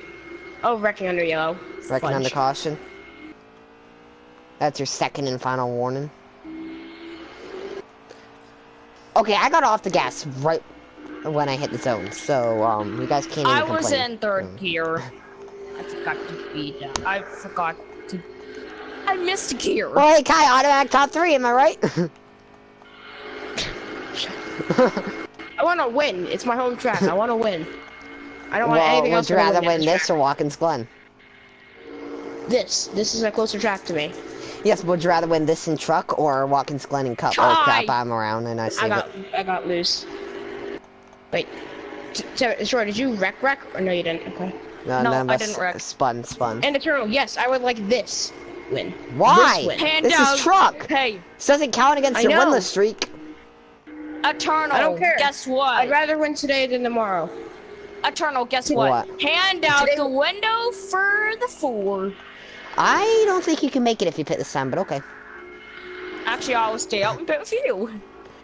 Oh, wrecking under yellow. Wrecking under Fudge. caution. That's your second and final warning. Okay, I got off the gas right when I hit the zone, so you guys can't even I complain. was in third gear. I forgot to be down. I missed a gear. Well, hey, Kai, automatic top 3, am I right? I want to win. It's my home track. I want to win. I don't want Well, anything would else. you to rather down win this this track. or Watkins Glen? This is a closer track to me. Yes, would you rather win this in truck or Watkins Glen in cup? Oh Kai! crap, I'm around and I see I got loose. Wait. Sure, did you wreck or no you didn't? Okay. No, No, none of I us didn't wreck. Spun. And Eternal, yes, I would like this win. Why? This win. Hand This down. is truck. Hey, This doesn't count against I your know. winless streak. Eternal. I don't care. Guess what? I'd rather win today than tomorrow. Eternal, guess what? What? Hand out Today- the window for the 4. I don't think you can make it if you pit this time, but okay. Actually, I will stay out and pit with you.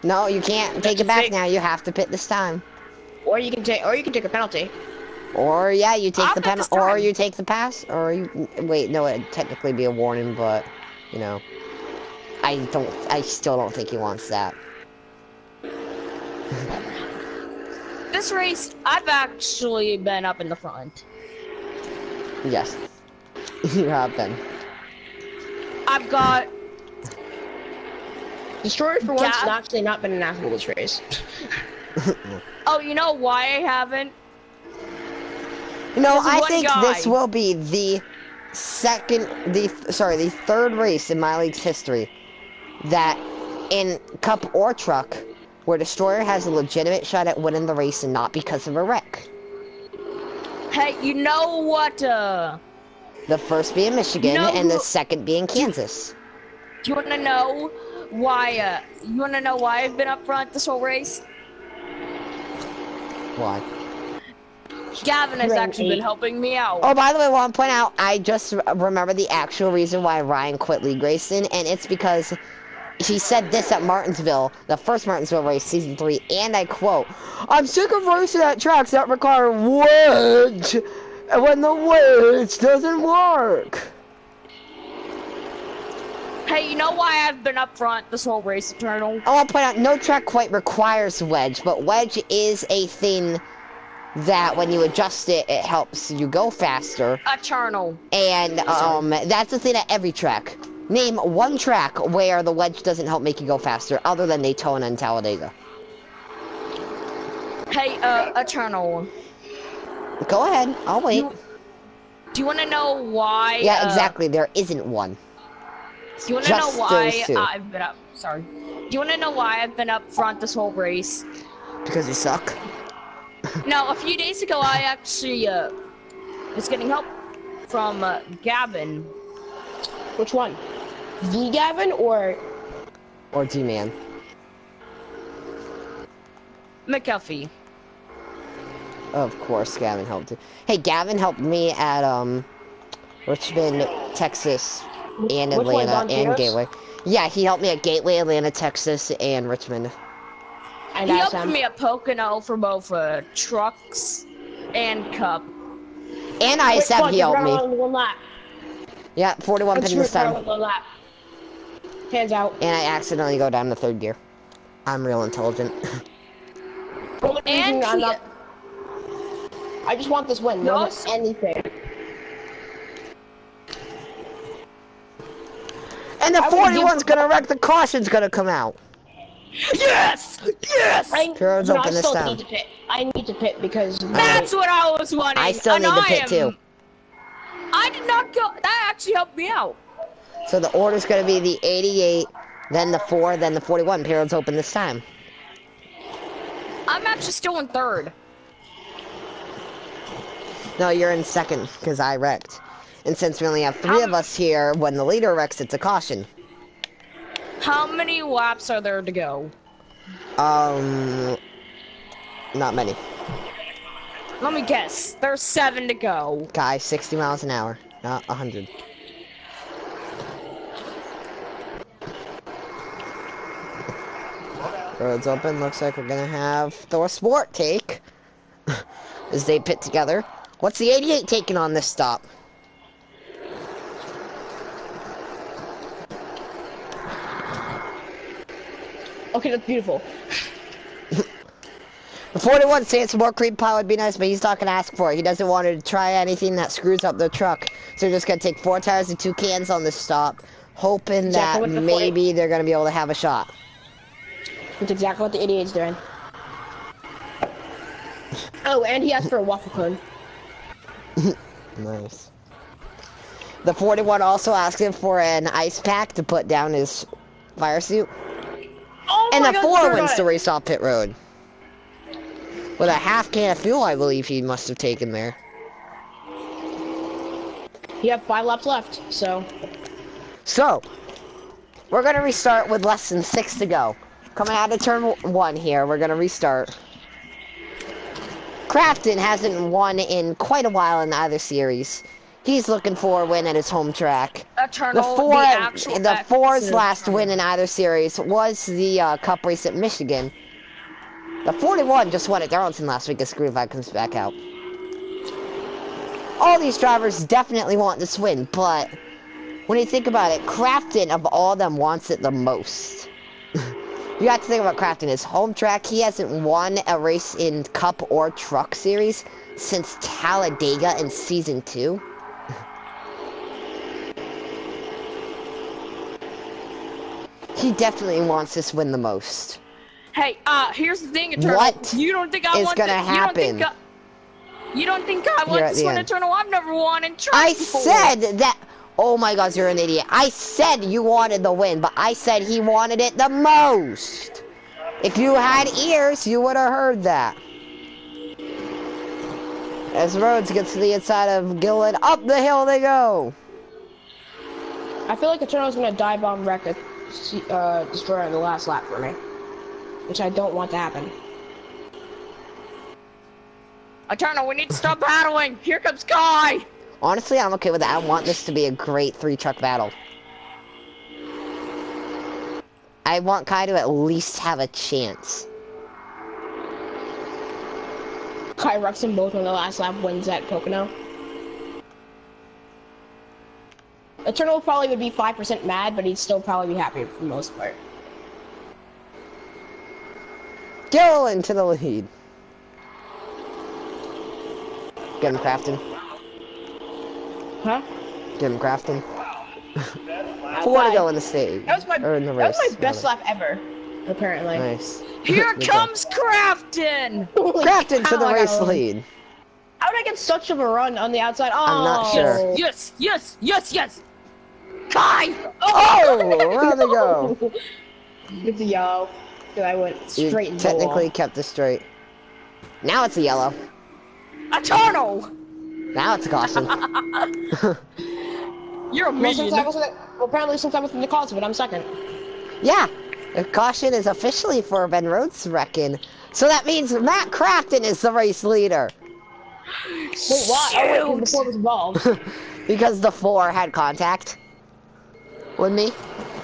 No, you can't take it back now. You have to pit this time. Or you can take a penalty. Or yeah, you take I'll the pit this penalty, or time. you take the pass, or you wait. No, it'd technically be a warning, but you know, I still don't think he wants that. This race, I've actually been up in the front. Yes, you have been. I've got Destroyer for once Yeah. has actually not been an asshole this race. Oh, you know why I haven't? You know, There's I one think guy. this will be the third race in my league's history that in cup or truck where Destroyer has a legitimate shot at winning the race and not because of a wreck. Hey, you know what? The first being Michigan No. and the second being Kansas. Do you want to know why? You want to know why I've been up front this whole race? Why? Gavin has Right, actually been helping me out. Oh, by the way, I want to point out, I just remember the actual reason why Ryan quit league racing, and it's because he said this at Martinsville, the first Martinsville race, season 3, and I quote, "I'm sick of racing at tracks that require wedge, when the wedge doesn't work." Hey, you know why I've been up front this whole race, Eternal? I want to point out, no track quite requires wedge, but wedge is a thing that when you adjust it, it helps you go faster. Eternal. And that's the thing at every track. Name one track where the wedge doesn't help make you go faster, other than Daytona and Talladega. Hey, Eternal. Go ahead, I'll wait. Do you want to know why? Yeah, exactly. There isn't one. Do you want to know Just why those two. I've been up? Sorry. Do you want to know why I've been up front this whole race? Because you suck. No, a few days ago I actually was getting help from Gavin. Which one? The Gavin or Or G-Man. McAfee. Of course, Gavin helped you. Hey, Gavin helped me at Richmond, Texas and Which one's Atlanta on and Theos? Gateway. Yeah, he helped me at Gateway, Atlanta, Texas, and Richmond. And He helped me at Pocono for both trucks and Cup. And ISM, he helped me. One lap. Yeah, 41 pin this time. One lap. Hands out. And I accidentally go down to third gear. I'm real intelligent. And I just want this win, more than anything. And the 41's gonna wreck, the caution's gonna come out. Yes! Yes! Turns open this time. I need to pit because... That's what I was wanting. I still need to pit too. I did not go... That actually helped me out. So the order's gonna be the 88, then the 4, then the 41. Period's open this time. I'm actually still in third. No, you're in second, because I wrecked. And since we only have 3 of us here, when the leader wrecks, it's a caution. How many laps are there to go? Not many. Let me guess. There's 7 to go. Guy, 60 miles an hour, not 100. Roads open. Looks like we're gonna have Thor Sport take as they pit together. What's the 88 taking on this stop? Okay, that's beautiful. The 41 saying some more creep pile would be nice, but he's not gonna ask for it. He doesn't want to try anything that screws up the truck. So they're just gonna take 4 tires and 2 cans on this stop, hoping that maybe they're gonna be able to have a shot. That's exactly what the 88's doing. Oh, and he asked for a waffle cone. Nice. The 41 also asked him for an ice pack to put down his fire suit. Oh And my the God, 4 wins the race off pit road. With a half can of fuel, I believe he must have taken there. You have 5 laps left, so... So, we're gonna restart with less than 6 to go. Coming out of turn 1 here, we're gonna restart. Crafton hasn't won in quite a while in either series. He's looking for a win at his home track. Eternal, the 4's last win in either series was the Cup race at Michigan. The 41 just won at Darlington last week as Screwvibe comes back out. All these drivers definitely want this win, but when you think about it, Crafton of all them wants it the most. You have to think about Crafton. His home track, he hasn't won a race in Cup or Truck Series since Talladega in Season 2. He definitely wants this win the most. Hey, here's the thing, Eternal. What you don't think I is want gonna happen? You don't think I want this one, Eternal? I've never won in truck before. said that... Oh my God, you're an idiot. I said you wanted the win, but I said he wanted it the most. If you had ears, you would have heard that. As Rhodes gets to the inside of Gillen, up the hill they go. I feel like Eternal's gonna dive bomb wreck a destroyer in the last lap for me. Which I don't want to happen. Eternal, we need to stop battling. Here comes Kai. Honestly, I'm okay with that. I want this to be a great 3-truck battle. I want Kai to at least have a chance. Kai wrecks them both on the last lap, wins at Pocono. Eternal probably would be 5% mad, but he'd still probably be happy for the most part. Gillen to the lead. Get him, Crafton. Huh? Get him, Crafton. 4 to go in the stage. That was my, or in the race. That was my best lap ever, apparently. Nice. Here comes Crafton! Crafton to the race lead. How did I get such of a run on the outside? Oh, I'm not sure. Yes, yes, yes, yes! Kai! Oh, where they go? It's a yellow. So I went straight into the technically wall. kept it straight. Now it's a yellow. Eternal! Now it's a caution. You're a mean. Well, apparently since I was in the cause of it, I'm second. Yeah, the caution is officially for Ben Rhodes wrecking. So that means Matt Crafton is the race leader. Wait, why? Oh, wait, the 4 was involved. Because the 4 had contact. With me?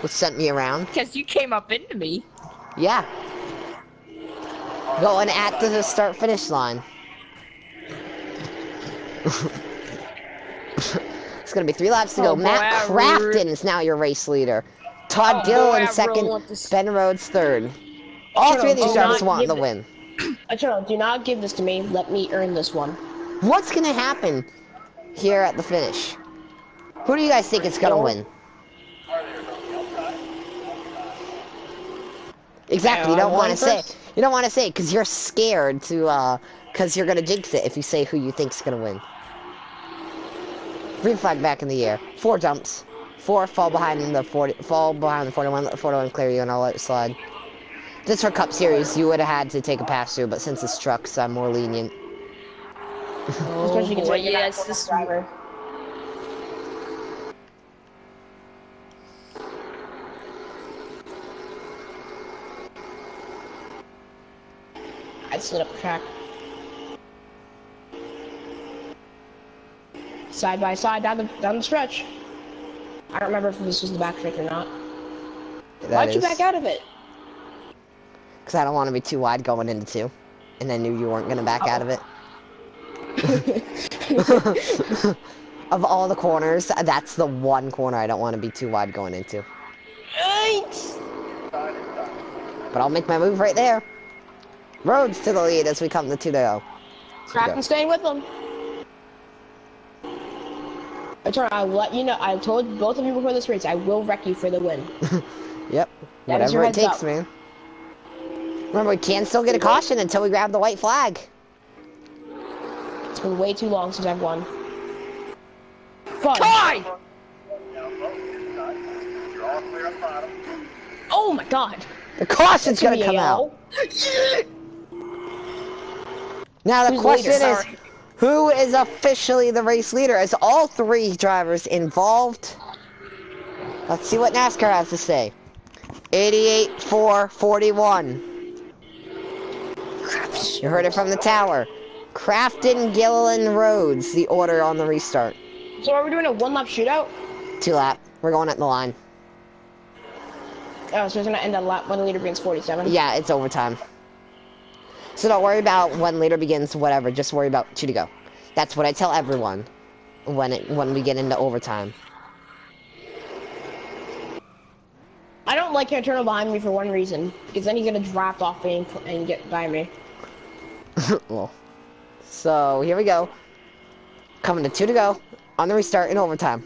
What sent me around? Because you came up into me. Yeah. Going at the start-finish line. It's gonna be 3 laps to go. Oh, boy, Matt Crafton is now your race leader. Todd Oh, Gill boy, in I really second. want this. Ben Rhodes third. All 3 of these do drivers not want give the it- win. Eternal, do not give this to me. Let me earn this one. What's gonna happen here at the finish? Who do you guys think is gonna win? Exactly. You don't want to say. You don't want to say because you're scared to. Because you're gonna jinx it if you say who you think's gonna win. Green flag back in the air. 4 jumps. 4 fall behind the 40. Fall behind the 41. Let the 41 clear you, and I'll let it slide. This for Cup Series, you would have had to take a pass through, but since it's trucks, I'm more lenient. Oh, Especially boy, considering you're not yes, a this driver. I'd slid up the track. Side by side down the stretch. I don't remember if this was the back stretch or not. Why'd you back out of it? Because I don't want to be too wide going into 2. And I knew you weren't going to back out of it. Of all the corners, that's the one corner I don't want to be too wide going into. Right. But I'll make my move right there. Rhodes to the lead as we come to 2 to go. Crafton staying with them. I will let you know. I told both of you before this race, I will wreck you for the win. Yep. That is Whatever your it heads takes, up. man. Remember, we can still get a caution until we grab the white flag. It's been way too long since I've won. Fun. Kai! Oh my god. The caution's That's gonna come out. VAO. Now the Who's question leader? is, Sorry. who is officially the race leader? As all 3 drivers involved. Let's see what NASCAR has to say. 88-4-41. You heard it from the tower. Crafton, Gilliland, Rhodes, the order on the restart. So are we doing a 1-lap shootout? 2 lap. We're going at the line. Oh, so it's gonna end at lap when the leader brings 47. Yeah, it's overtime. So don't worry about when later begins, whatever. Just worry about 2 to go. That's what I tell everyone when we get into overtime. I don't like Eternal behind me for one reason, because then he's gonna draft off me and get by me. Well, so here we go. Coming to 2 to go on the restart in overtime.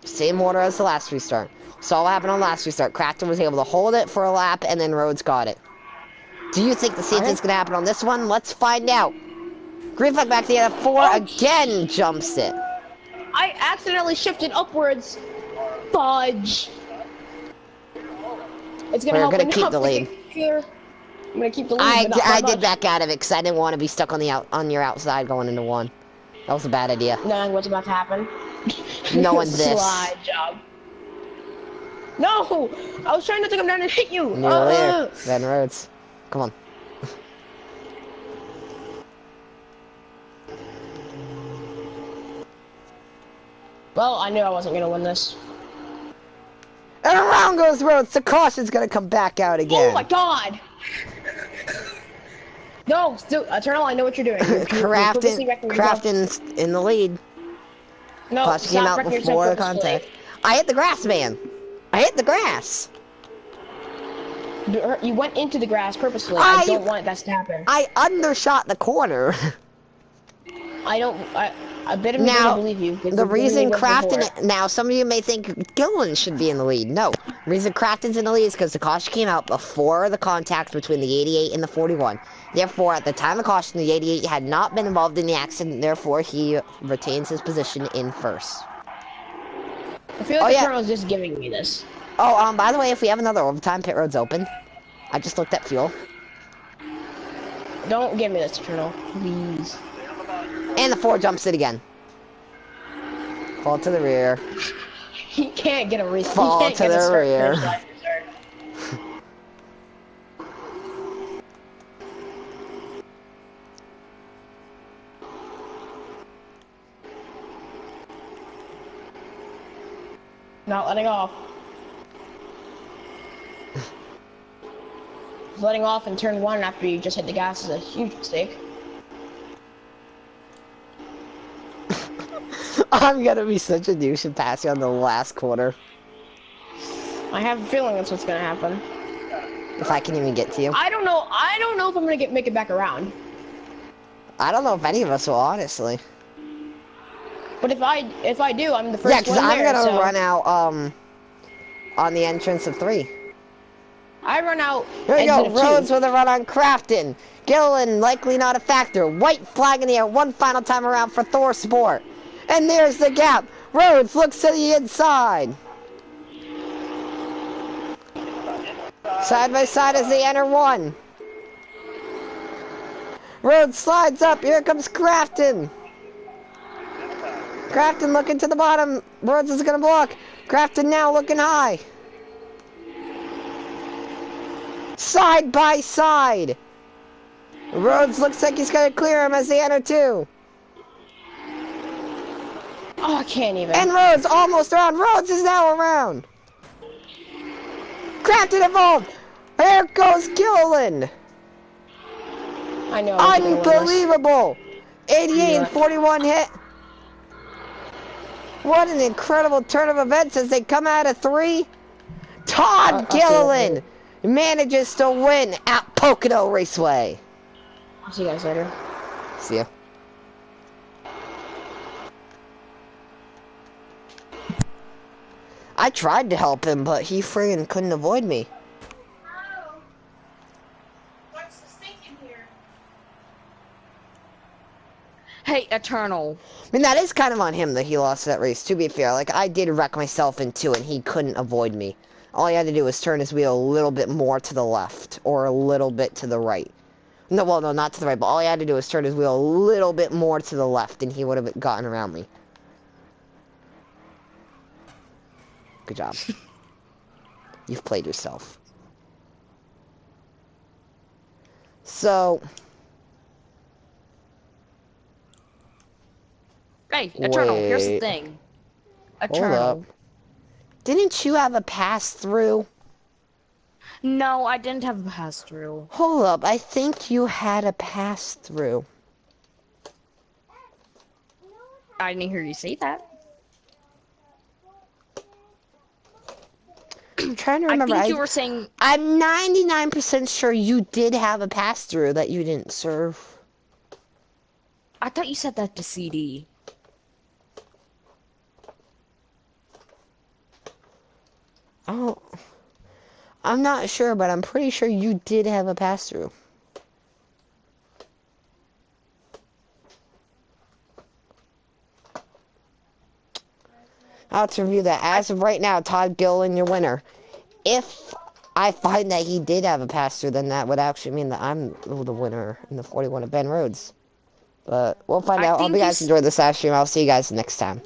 Same order as the last restart. Saw what happened on last restart. Crafton was able to hold it for a lap, and then Rhodes got it. Do you think the same thing's gonna happen on this one? Let's find out. Green flag back to the other 4 again jumps it. I accidentally shifted upwards. Fudge. It's gonna We're help gonna enough keep the to lead. get here. I'm gonna keep the lead. but not I by did much. back out of it because I didn't want to be stuck on the on your outside going into 1. That was a bad idea. Knowing what's about to happen. Knowing this. Slide job. No! I was trying not to come down and hit you! Nearly there. Ben Rhodes. Come on. Well, I knew I wasn't gonna win this. And around goes Rhodes. The caution's gonna come back out again. Oh my god! No, still, Eternal, I know what you're doing. You're purposely wrecking yourself. Crafton's in the lead. No, Caution came stop out wrecking yourself before the purposefully. contact. I hit the grass, man. I hit the grass. You went into the grass purposefully. I- I don't want that to happen. I undershot the corner. A bit of me Now, doesn't believe you. 'cause the you reason believe me before. Crafton... Now, some of you may think Gillen should be in the lead. No. The reason Crafton's in the lead is because the caution came out before the contact between the 88 and the 41. Therefore, at the time of caution, the 88 had not been involved in the accident. Therefore, he retains his position in first. I feel like yeah. Eternal is just giving me this. Oh, by the way, if we have another overtime, pit road's open. I just looked at fuel. Don't give me this, Eternal. Please. And the 4 jumps it again. Fall to the rear. He can't get a race. Fall He can't to get a the start rear. finish line restart. Not letting off. letting off in turn 1 after you just hit the gas is a huge mistake. I'm gonna be such a douche and pass you on the last quarter. I have a feeling that's what's gonna happen. If I can even get to you. I don't know if I'm gonna make it back around. I don't know if any of us will, honestly. But if I do, I'm the first Yeah, because one I'm there, gonna so run out on the entrance of 3. I run out. Here we go, exit of 2. Rhodes with a run on Crafton. Gillen, likely not a factor. White flag in the air, one final time around for Thor Sport. And there's the gap. Rhodes looks to the inside. Side by side as they enter 1. Rhodes slides up, here comes Crafton. Crafton looking to the bottom. Rhodes is gonna block. Crafton now looking high. Side by side. Rhodes looks like he's gonna clear him as they enter 2. Oh, I can't even. And Rhodes almost around. Rhodes is now around. Crafton involved. Here goes Gillen. I know. Unbelievable. 88 and 41 hit. What an incredible turn of events as they come out of 3. Todd Gillen manages to win at Pocono Raceway. I'll see you guys later. See ya. I tried to help him, but he friggin' couldn't avoid me. What's the stinking here? Hey, Eternal. I mean, that is kind of on him that he lost that race, to be fair. Like, I did wreck myself in 2, and he couldn't avoid me. All he had to do was turn his wheel a little bit more to the left, or a little bit to the right. No, well, no, not to the right, but all he had to do was turn his wheel a little bit more to the left, and he would have gotten around me. Good job. You've played yourself. So... Hey, Eternal, here's the Wait. thing. Hold Eternal. up. Didn't you have a pass-through? No, I didn't have a pass-through. Hold up, I think you had a pass-through. I didn't hear you say that. I'm trying to remember. I think you were saying... I'm 99% sure you did have a pass-through that you didn't serve. I thought you said that to CD. Oh, I'm not sure, but I'm pretty sure you did have a pass-through. I'll have to review that. As of right now, Todd Gillen, your winner. If I find that he did have a pass-through, then that would actually mean that I'm the winner in the 41 of Ben Rhodes. But we'll find out. Hope you guys enjoyed this live stream. I'll see you guys next time.